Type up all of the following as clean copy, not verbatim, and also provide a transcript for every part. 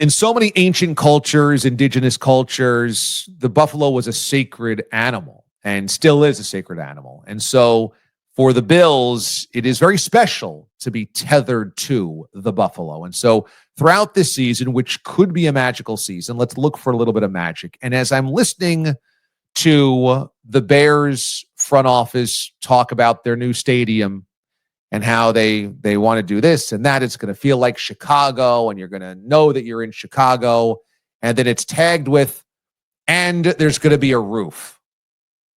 In so many ancient cultures, indigenous cultures, the buffalo was a sacred animal and still is a sacred animal. And so for the Bills, it is very special to be tethered to the buffalo. And so throughout this season, which could be a magical season, let's look for a little bit of magic. And as I'm listening to the Bears front office talk about their new stadium and how they want to do this and that, it's going to feel like Chicago, and you're going to know that you're in Chicago, and then it's tagged with, and there's going to be a roof.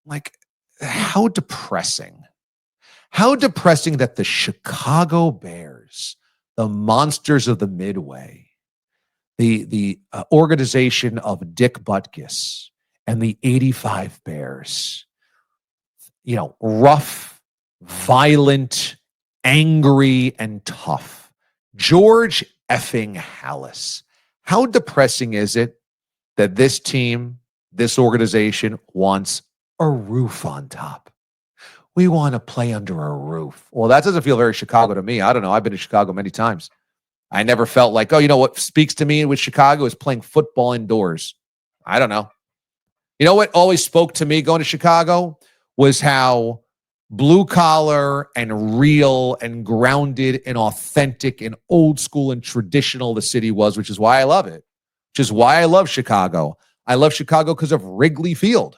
Like, how depressing. How depressing that the Chicago Bears, the monsters of the Midway, the organization of Dick Butkus and the 85 Bears, rough, violent, angry, and tough. George effing Halas. How depressing is it that this team, this organization wants a roof on top? We want to play under a roof. Well, that doesn't feel very Chicago to me. I don't know. I've been to Chicago many times. I never felt like, what speaks to me with Chicago is playing football indoors. I don't know. You know what always spoke to me going to Chicago was how blue collar and real and grounded and authentic and old school and traditional the city was, which is why I love it, which is why I love Chicago. I love Chicago because of Wrigley Field,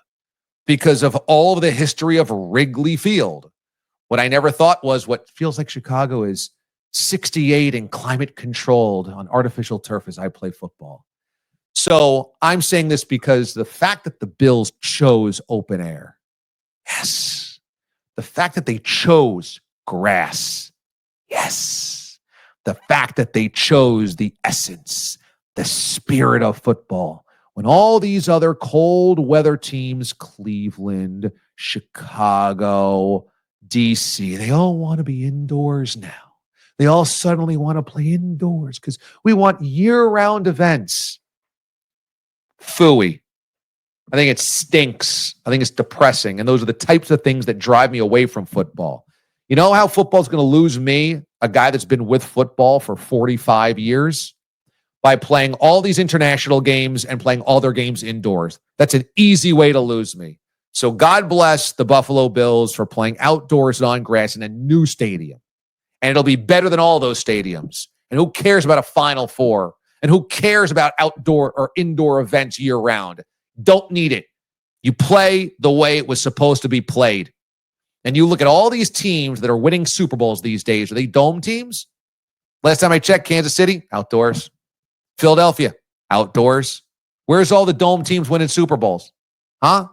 because of all of the history of Wrigley Field. What I never thought was what feels like Chicago is 68 and climate controlled on artificial turf as I play football. So I'm saying this because the fact that the Bills chose open air, yes. The fact that they chose grass, yes. The fact that they chose the essence, the spirit of football. When all these other cold weather teams, Cleveland, Chicago, DC, they all want to be indoors now. They all suddenly want to play indoors because we want year-round events. Phooey. I think it stinks. I think it's depressing. And those are the types of things that drive me away from football. You know how football is going to lose me, a guy that's been with football for 45 years? By playing all these international games and playing all their games indoors. That's an easy way to lose me. So God bless the Buffalo Bills for playing outdoors and on grass in a new stadium. And it'll be better than all those stadiums. And who cares about a Final Four? And who cares about outdoor or indoor events year round? Don't need it. You play the way it was supposed to be played. And you look at all these teams that are winning Super Bowls these days. Are they dome teams? Last time I checked, Kansas City, outdoors. Philadelphia, outdoors. Where's all the dome teams winning Super Bowls? Huh?